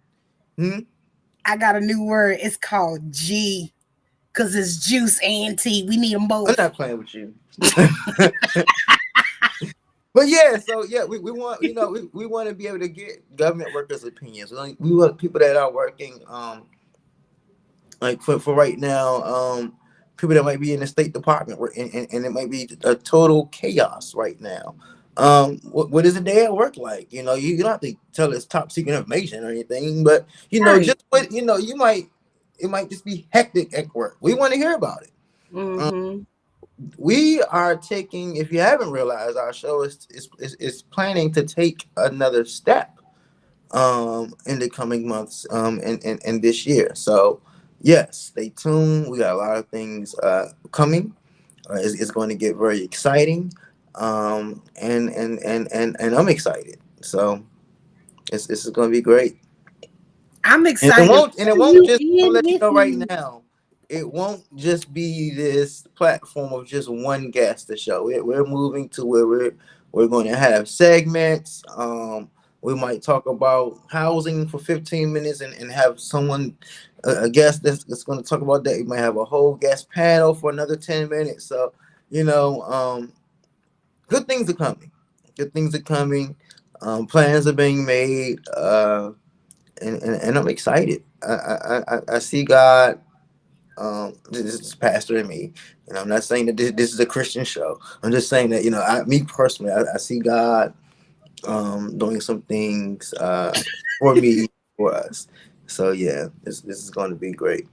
I got a new word. It's called G, because it's juice and tea. We need them both. I'm not playing with you. But yeah, so yeah, we want, you know, we want to be able to get government workers' opinions. We want people that are working, like for right now, people that might be in the State Department, and it might be a total chaos right now. what is a day at work like? You know, you don't have to tell us top secret information or anything, but you know, Right. just what you know, it might just be hectic at work. We want to hear about it. Mm-hmm. We are taking, if you haven't realized, our show is planning to take another step in the coming months and this year. So yes, stay tuned. We got a lot of things coming. It's going to get very exciting. And I'm excited. So this is going to be great. I'm excited. And it won't just, You I'll let you with know right me. now, it won't just be this platform of just one guest to show. We're moving to where we're going to have segments. We might talk about housing for 15 minutes and have someone, a guest that's going to talk about that. We might have a whole guest panel for another 10 minutes. So, you know, good things are coming. Good things are coming. Plans are being made. And I'm excited. I see God. This is Pastor and me. You know, I'm not saying that this is a Christian show. I'm just saying that, you know, me personally, I see God doing some things for me, for us. So yeah, this is going to be great.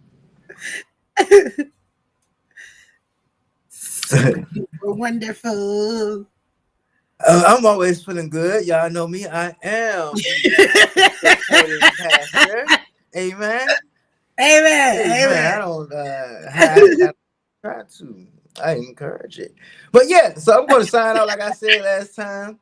Wonderful. I'm always feeling good. Y'all know me. I am pastor. Amen. Amen. I don't I try to. I encourage it. But yeah, so I'm going to sign out like I said last time.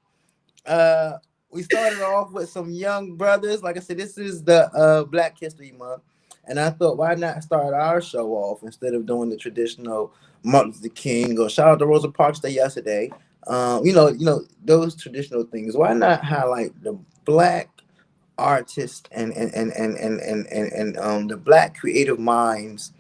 We started off with some young brothers. Like I said, this is the Black History Month. And I thought, why not start our show off instead of doing the traditional Martin Luther King or shout out to Rosa Parks Day yesterday. You know, those traditional things. Why not highlight the Black artists and the Black creative minds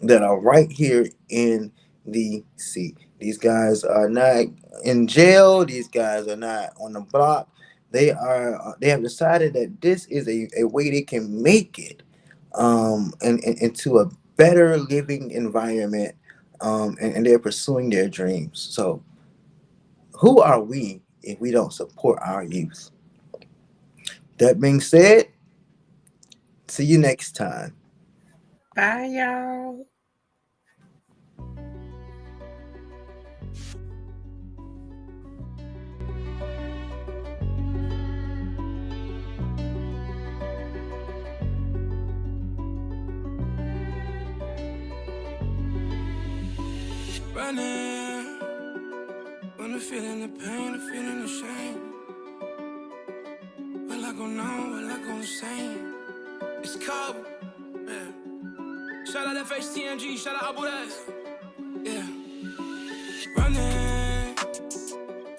that are right here in DC? These guys are not in jail. These guys are not on the block. They have decided that this is a way they can make it and into a better living environment, and they're pursuing their dreams. So who are we if we don't support our youth? That being said, see you next time. Bye, y'all. Running, when I'm feeling the pain, I'm feeling the shame. Will I go numb? Will I go insane? It's cold, yeah. Shout out FHTMG, shout out Abu Dhabi, yeah. Running,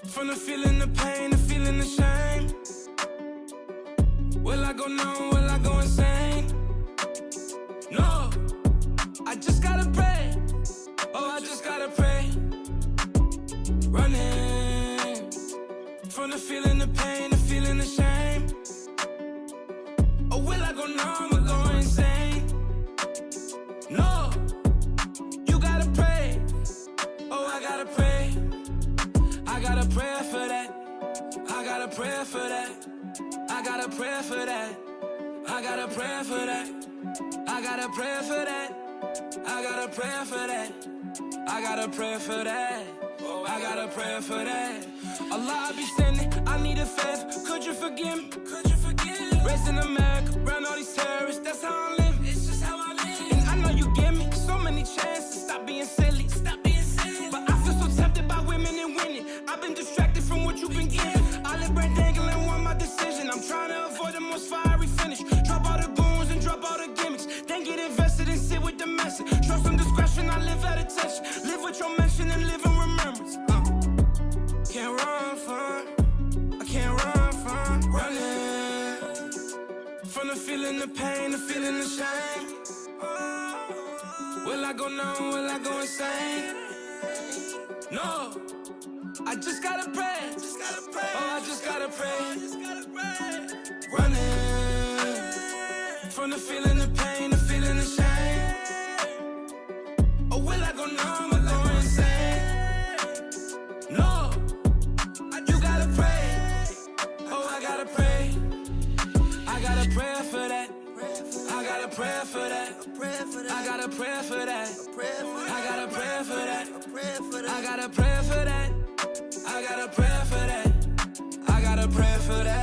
from the feeling the pain, the feeling the shame. Will I go numb? Will I go insane? No, I just gotta pray. Oh, I just gotta pray. Running from the feeling the pain, the feeling the shame. Or will I go numb or go insane? No, you gotta pray. Oh, I gotta pray. I got a prayer for that. I got a prayer for that. I got a prayer for that. I got a prayer for that. I got a prayer for that. I got a prayer for that. I got a prayer for that. I got a prayer for that. Allah, I be sending, I need a favor. Could you forgive me? Could you forgive me? Raised in America, around all these terrorists. That's how I live. It's just how I live. And I know you give me so many chances. Stop being silly. Stop being silly. But I feel so tempted by women and winning. I've been distracted from what you've been giving. I live brand dangling, want my decision. I'm trying to avoid the most fiery finish. Drop all the goons and drop all the gimmicks. Then get invested and sit with the message. Show some discretion, I live at attention. Live with your mention and live in remembrance. Can't run from, I can't run from running from the feeling the pain, the feeling the shame. Will I go numb? Will I go insane? No, I just gotta pray. Oh, I just gotta pray. Running from the feeling the pain, the feeling the shame. Or will I go numb or go insane? No, you gotta I got a prayer for that. I got a prayer for that. I got a prayer for that. I got a prayer for that. I got a prayer for that.